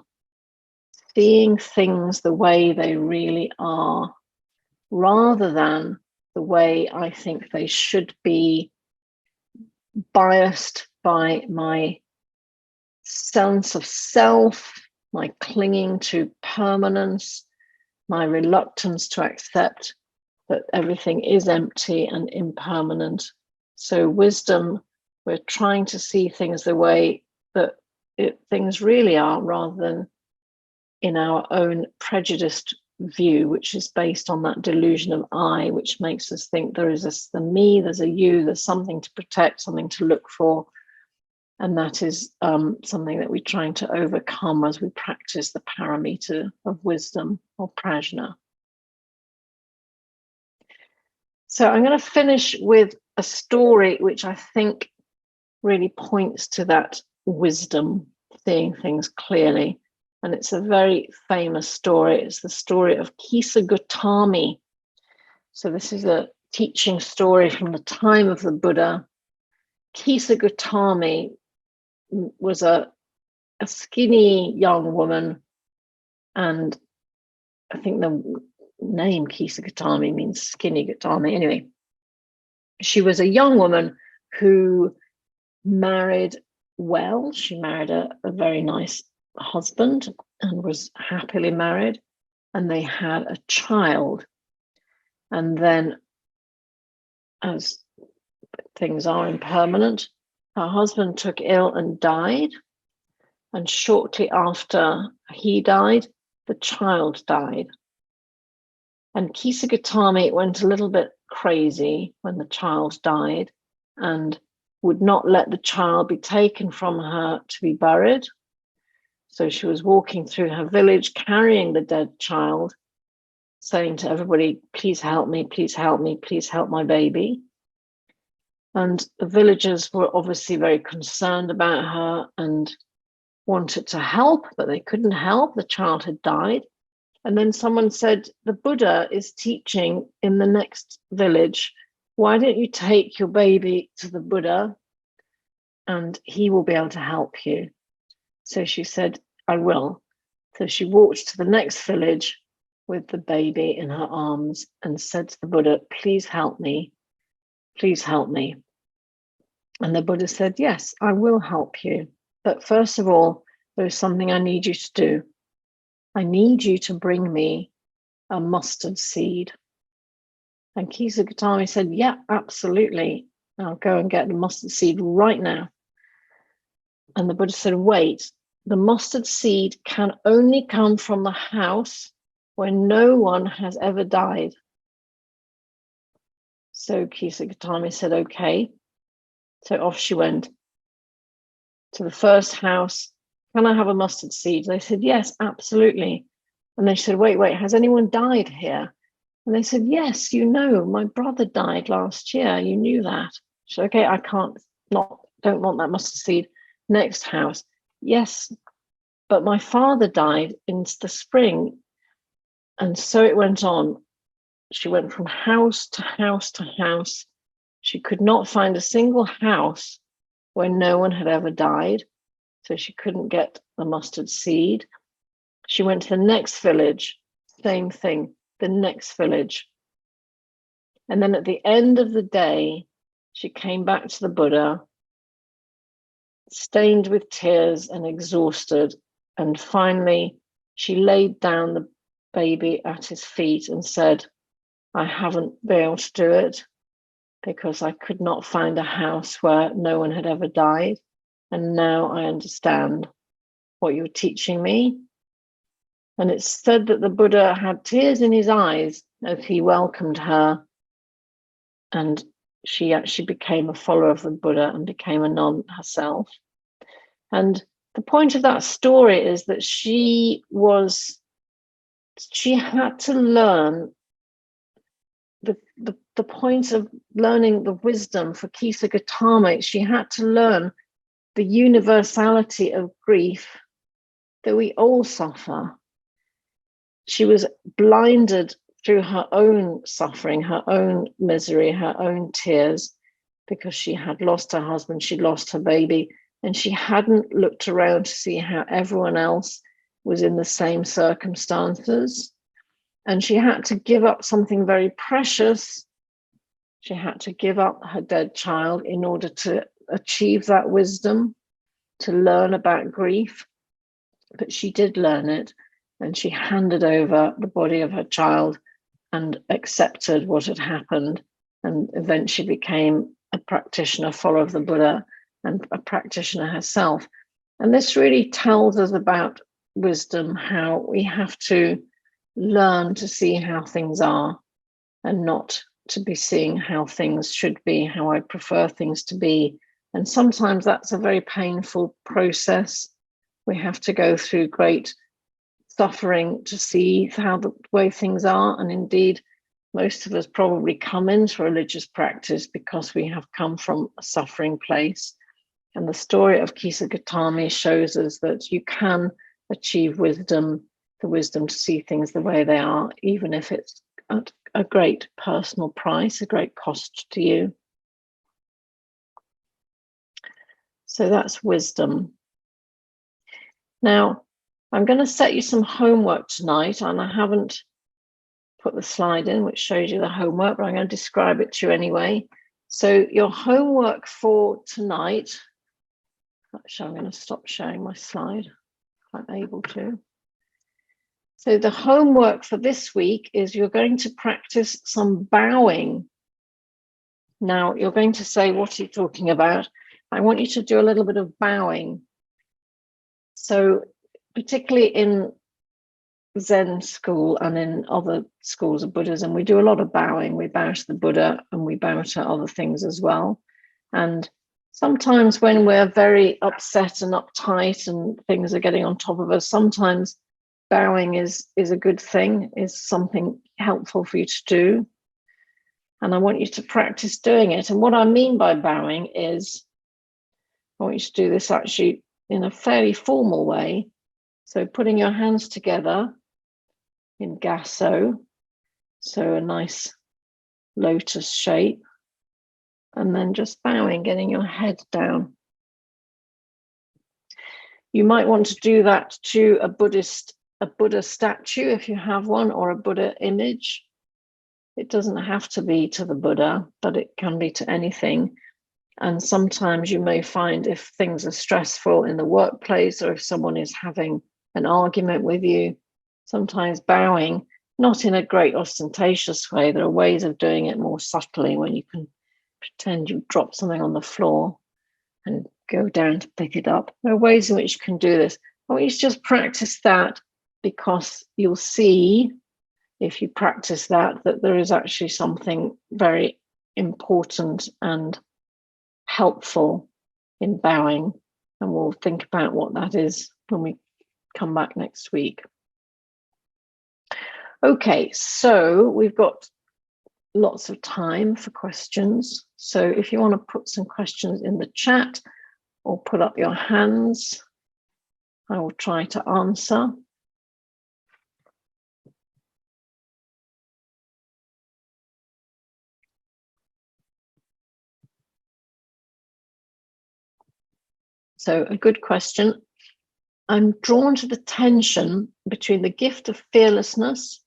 seeing things the way they really are, rather than the way I think they should be, biased by my sense of self, my clinging to permanence, my reluctance to accept that everything is empty and impermanent. So wisdom, we're trying to see things the way that things really are, rather than in our own prejudiced view, which is based on that delusion of I, which makes us think there is the me, there's a you, there's something to protect, something to look for. And that is something that we're trying to overcome as we practice the paramita of wisdom, or prajna. So I'm going to finish with a story which I think really points to that wisdom, seeing things clearly. And it's a very famous story. It's the story of Kisa Gautami. So this is a teaching story from the time of the Buddha. Kisa Gautami was a skinny young woman, and I think the name Kisa Gautami means skinny Gautami. Anyway, she was a young woman who married well. She married a very nice husband and was happily married, and they had a child. And then, as things are impermanent, her husband took ill and died. And shortly after he died, the child died. And Kisa Gautami went a little bit crazy when the child died and would not let the child be taken from her to be buried. So she was walking through her village carrying the dead child, saying to everybody, please help me, please help me, please help my baby. And the villagers were obviously very concerned about her and wanted to help, but they couldn't help. The child had died. And then someone said, the Buddha is teaching in the next village. Why don't you take your baby to the Buddha and he will be able to help you? So she said, I will. So she walked to the next village with the baby in her arms and said to the Buddha, please help me. Please help me. And the Buddha said, yes, I will help you. But first of all, there's something I need you to do. I need you to bring me a mustard seed. And Kisa Gautami said, yeah, absolutely. I'll go and get the mustard seed right now. And the Buddha said, wait, the mustard seed can only come from the house where no one has ever died. So Kisa Gautami said, okay. So off she went to the first house. Can I have a mustard seed? They said, yes, absolutely. And they said, wait, has anyone died here? And they said, yes, you know, my brother died last year. You knew that. She said, okay, I don't want that mustard seed. Next house. Yes, but my father died in the spring. And so it went on. She went from house to house to house. She could not find a single house where no one had ever died. So she couldn't get the mustard seed. She went to the next village, same thing, the next village. And then at the end of the day, she came back to the Buddha, stained with tears and exhausted. And finally, she laid down the baby at his feet and said, I haven't been able to do it because I could not find a house where no one had ever died. And now I understand what you're teaching me. And it's said that the Buddha had tears in his eyes as he welcomed her. And she actually became a follower of the Buddha and became a nun herself. And the point of that story is that she had to learn the point of learning the wisdom for Kisa Gautami. She had to learn the universality of grief, that we all suffer. She was blinded through her own suffering, her own misery, her own tears, because she had lost her husband, she lost her baby, and she hadn't looked around to see how everyone else was in the same circumstances. And she had to give up something very precious. She had to give up her dead child in order to achieve that wisdom, to learn about grief. But she did learn it, and she handed over the body of her child and accepted what had happened, and eventually became a practitioner, follower of the Buddha, and a practitioner herself. And this really tells us about wisdom, how we have to learn to see how things are and not to be seeing how things should be, how I prefer things to be. And sometimes that's a very painful process. We have to go through great suffering to see how the way things are. And indeed, most of us probably come into religious practice because we have come from a suffering place. And the story of Kisa Gautami shows us that you can achieve wisdom, the wisdom to see things the way they are, even if it's at a great personal price, a great cost to you. So that's wisdom. Now, I'm going to set you some homework tonight, and I haven't put the slide in which shows you the homework, but I'm going to describe it to you anyway. So your homework for tonight, actually I'm going to stop sharing my slide if I'm able to. So the homework for this week is you're going to practice some bowing. Now you're going to say, what are you talking about? I want you to do a little bit of bowing. So particularly in Zen school and in other schools of Buddhism, we do a lot of bowing. We bow to the Buddha and we bow to other things as well. And sometimes when we're very upset and uptight and things are getting on top of us, sometimes bowing is a good thing, is something helpful for you to do. And I want you to practice doing it. And what I mean by bowing is, I want you to do this actually in a fairly formal way. So putting your hands together in gasso, so a nice lotus shape, and then just bowing, getting your head down. You might want to do that to a Buddha statue if you have one, or a Buddha image. It doesn't have to be to the Buddha, but it can be to anything. And sometimes you may find if things are stressful in the workplace, or if someone is having an argument with you, sometimes bowing, not in a great ostentatious way. There are ways of doing it more subtly, when you can pretend you drop something on the floor and go down to pick it up. There are ways in which you can do this. I want you to just practice that, because you'll see, if you practice that there is actually something very important and helpful in bowing. And we'll think about what that is when we come back next week. Okay, so we've got lots of time for questions. So if you want to put some questions in the chat or put up your hands, I will try to answer. So a good question. I'm drawn to the tension between the gift of fearlessness,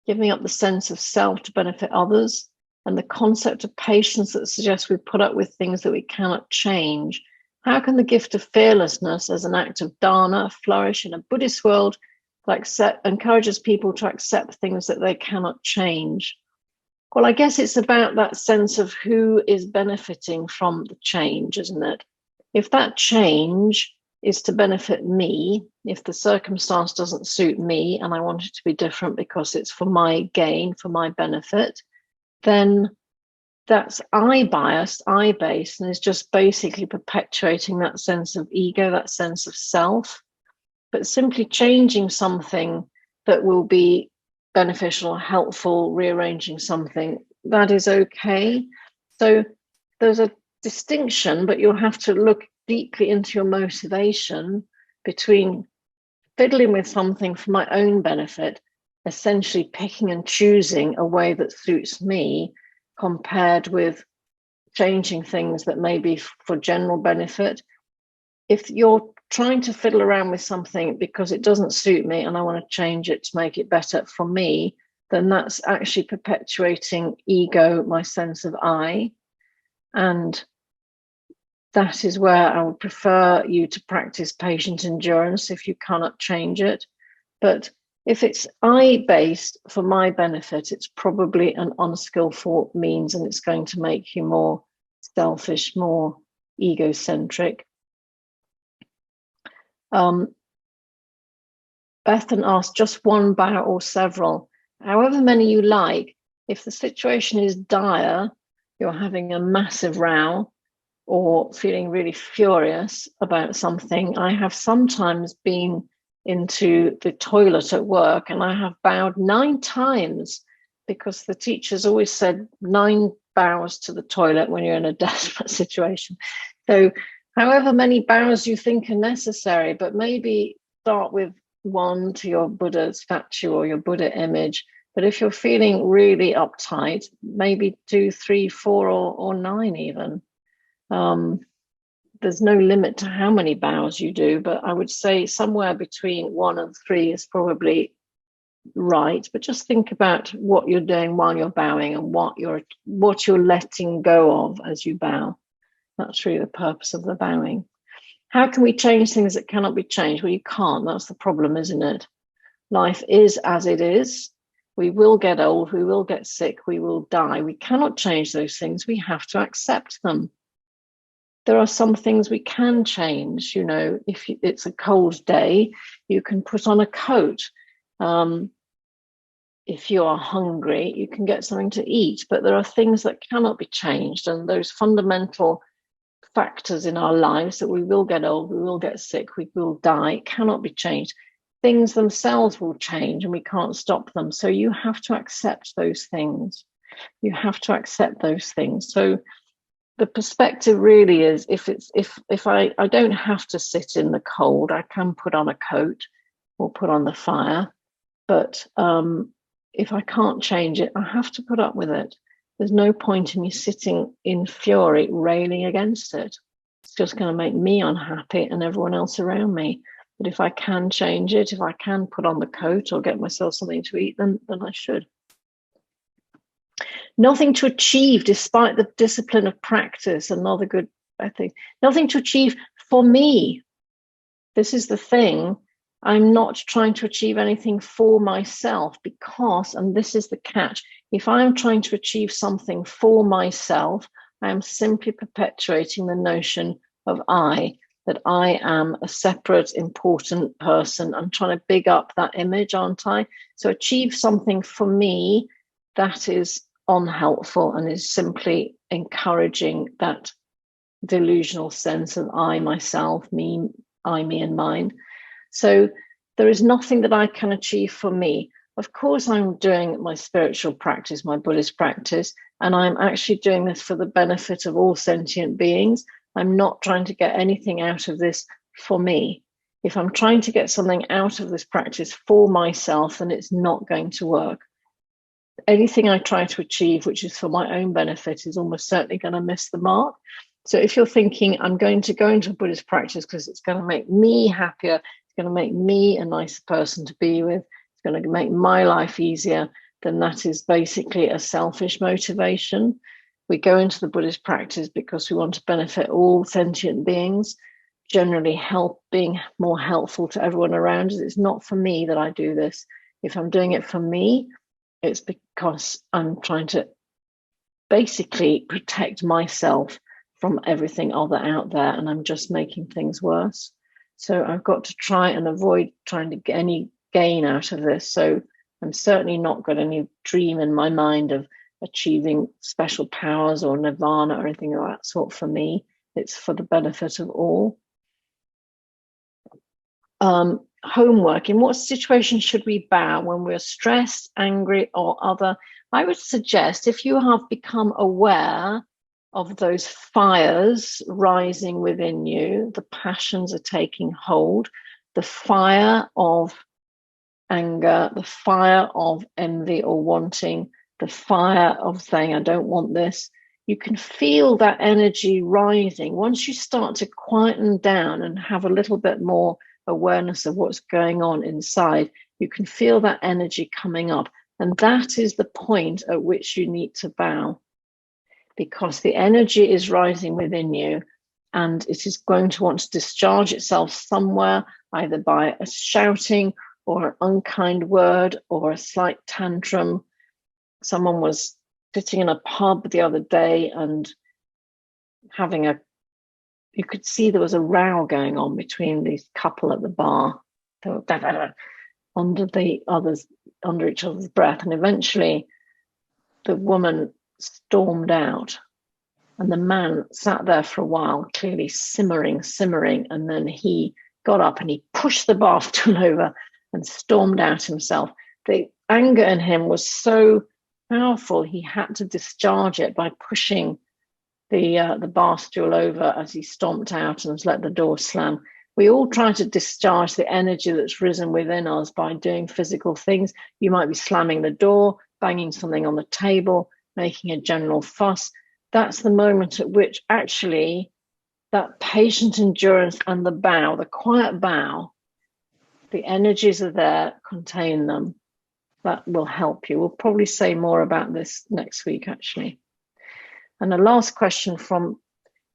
giving up the sense of self to benefit others, and the concept of patience that suggests we put up with things that we cannot change. How can the gift of fearlessness as an act of dharma flourish in a Buddhist world that encourages people to accept things that they cannot change? Well, I guess it's about that sense of who is benefiting from the change, isn't it? If that change is to benefit me, if the circumstance doesn't suit me and I want it to be different because it's for my gain, for my benefit, then that's I-biased, I-based, and is just basically perpetuating that sense of ego, that sense of self. But simply changing something that will be beneficial, helpful, rearranging something, that is okay. So there's a distinction, but you'll have to look deeply into your motivation between fiddling with something for my own benefit, essentially picking and choosing a way that suits me, compared with changing things that may be for general benefit. If you're trying to fiddle around with something because it doesn't suit me and I want to change it to make it better for me, then that's actually perpetuating ego, my sense of I. And that is where I would prefer you to practice patient endurance if you cannot change it. But if it's I-based for my benefit, it's probably an unskillful means, and it's going to make you more selfish, more egocentric. Bethan asked, just one bow or several? However many you like. If the situation is dire, you're having a massive row or feeling really furious about something. I have sometimes been into the toilet at work and I have bowed 9 times, because the teachers always said 9 bows to the toilet when you're in a desperate situation. So however many bows you think are necessary, but maybe start with 1 to your Buddha statue or your Buddha image, But if you're feeling really uptight, maybe 2, 3, 4, or 9 even. There's no limit to how many bows you do, but I would say somewhere between 1 and 3 is probably right. But just think about what you're doing while you're bowing and what you're letting go of as you bow. That's really the purpose of the bowing. How can we change things that cannot be changed? Well, you can't. That's the problem, isn't it? Life is as it is. We will get old, we will get sick, we will die. We cannot change those things. We have to accept them. There are some things we can change. You know, if it's a cold day, you can put on a coat. If you are hungry, you can get something to eat. But there are things that cannot be changed. And those fundamental factors in our lives, that we will get old, we will get sick, we will die, cannot be changed. Things themselves will change and we can't stop them. So you have to accept those things. You have to accept those things. So the perspective really is, if I don't have to sit in the cold, I can put on a coat or put on the fire. But if I can't change it, I have to put up with it. There's no point in me sitting in fury, railing against it. It's just going to make me unhappy and everyone else around me. But if I can change it, if I can put on the coat or get myself something to eat, then I should. Nothing to achieve despite the discipline of practice. Another good, I think. Nothing to achieve for me. This is the thing. I'm not trying to achieve anything for myself because, and this is the catch, if I'm trying to achieve something for myself, I am simply perpetuating the notion of that I am a separate, important person. I'm trying to big up that image, aren't I? So achieve something for me, that is unhelpful and is simply encouraging that delusional sense of I, myself, me, I, me, and mine. So there is nothing that I can achieve for me. Of course, I'm doing my spiritual practice, my Buddhist practice, and I'm actually doing this for the benefit of all sentient beings. I'm not trying to get anything out of this for me. If I'm trying to get something out of this practice for myself, then it's not going to work. Anything I try to achieve, which is for my own benefit, is almost certainly going to miss the mark. So if you're thinking, I'm going to go into a Buddhist practice because it's going to make me happier, it's going to make me a nicer person to be with, it's going to make my life easier, then that is basically a selfish motivation. We go into the Buddhist practice because we want to benefit all sentient beings, generally being more helpful to everyone around us. It's not for me that I do this. If I'm doing it for me, it's because I'm trying to basically protect myself from everything other out there, and I'm just making things worse. So I've got to try and avoid trying to get any gain out of this. So I'm certainly not got any dream in my mind of achieving special powers or nirvana or anything of that sort for me. It's for the benefit of all. Homework. In what situation should we bow? When we're stressed, angry, or other? I would suggest if you have become aware of those fires rising within you, the passions are taking hold, the fire of anger, the fire of envy or wanting, the fire of saying, I don't want this. You can feel that energy rising. Once you start to quieten down and have a little bit more awareness of what's going on inside, you can feel that energy coming up. And that is the point at which you need to bow, because the energy is rising within you and it is going to want to discharge itself somewhere, either by a shouting or an unkind word or a slight tantrum. Someone was sitting in a pub the other day and you could see there was a row going on between these couple at the bar. They were under each other's breath. And eventually the woman stormed out and the man sat there for a while, clearly simmering. And then he got up and he pushed the bar stool over and stormed out himself. The anger in him was so powerful, he had to discharge it by pushing the bar stool over as he stomped out and let the door slam, We all try to discharge the energy that's risen within us by doing physical things. You might be slamming the door, banging something on the table, making a general fuss. That's the moment at which actually that patient endurance and the bow, the quiet bow, the energies are there, contain them. That will help you. We'll probably say more about this next week, actually. And the last question from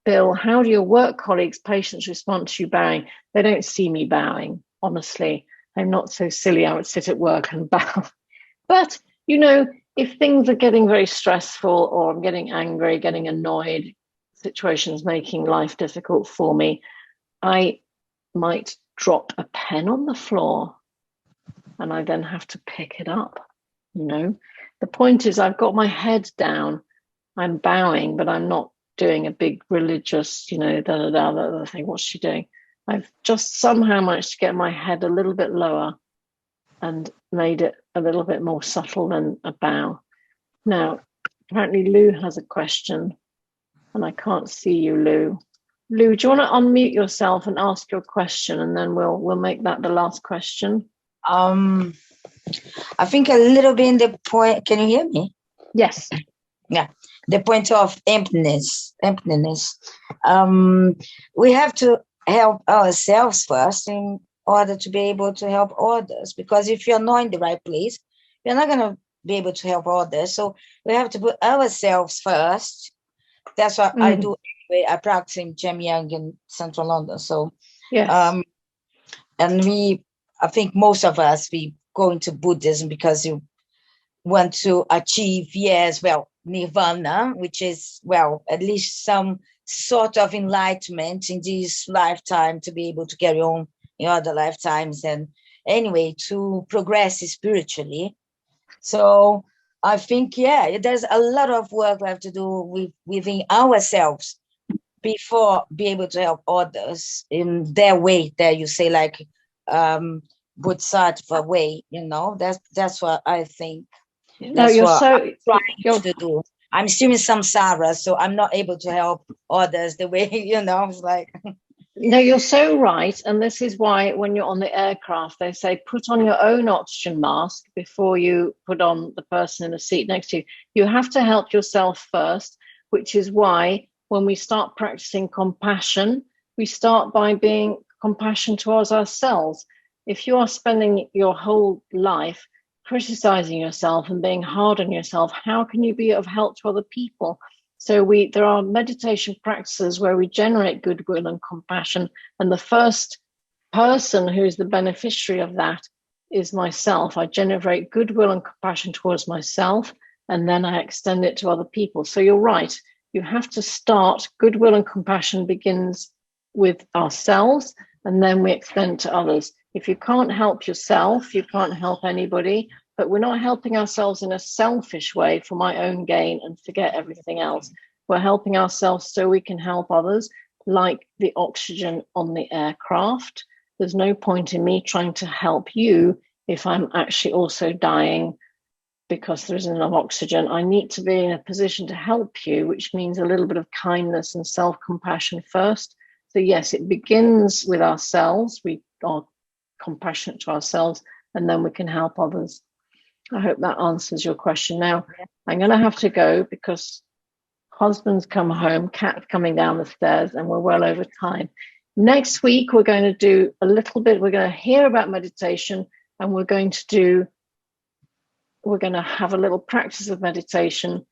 Bill, how do your work colleagues, patients respond to you bowing? They don't see me bowing, honestly. I'm not so silly. I would sit at work and bow. But, you know, if things are getting very stressful or I'm getting angry, getting annoyed, situations making life difficult for me, I might drop a pen on the floor and I then have to pick it up. You know, the point is I've got my head down. I'm bowing, but I'm not doing a big religious, you know, the thing. What's she doing? I've just somehow managed to get my head a little bit lower and made it a little bit more subtle than a bow. Now, apparently Lou has a question, and I can't see you, Lou. Lou, do you want to unmute yourself and ask your question, and then we'll make that the last question? I think a little bit in the point. Can you hear me? Yes. Yeah, the point of emptiness. We have to help ourselves first in order to be able to help others. Because if you're not in the right place, you're not going to be able to help others. So we have to put ourselves first. That's what I do anyway. I practice in Jamyang in Central London. So, yes. And I think most of us, we go into Buddhism because you want to achieve, nirvana, which is, at least some sort of enlightenment in this lifetime to be able to carry on in other lifetimes, and anyway, to progress spiritually. So I think, there's a lot of work we have to do within ourselves before be able to help others in their way, that you say, like Bodhisattva way, you know, that's what I think. No, you're I'm trying to do. I'm still in samsara, so I'm not able to help others the way, you know, it's like. No, you're so right. And this is why when you're on the aircraft, they say, put on your own oxygen mask before you put on the person in the seat next to you. You have to help yourself first, which is why when we start practicing compassion, we start by being compassion towards ourselves. If you are spending your whole life criticizing yourself and being hard on yourself, how can you be of help to other people? So there are meditation practices where we generate goodwill and compassion, and the first person who's the beneficiary of that is myself. I generate goodwill and compassion towards myself, and then I extend it to other people. So you're right. You have to start. Goodwill and compassion begins with ourselves, and then we extend to others. If you can't help yourself, you can't help anybody, but we're not helping ourselves in a selfish way for my own gain and forget everything else. We're helping ourselves so we can help others, like the oxygen on the aircraft. There's no point in me trying to help you if I'm actually also dying because there isn't enough oxygen. I need to be in a position to help you, which means a little bit of kindness and self-compassion first. So yes, it begins with ourselves. We are compassionate to ourselves, and then we can help others. I hope that answers your question. Now, I'm going to have to go because husband's come home, cat's coming down the stairs, and we're well over time. Next week, we're going to do a little bit. We're going to hear about meditation, and we're going to have a little practice of meditation.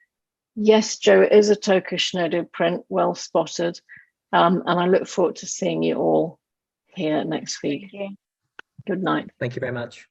Yes, Joe, it is a Toko Shinodo print, well spotted. And I look forward to seeing you all here next week. Thank you. Good night. Thank you very much.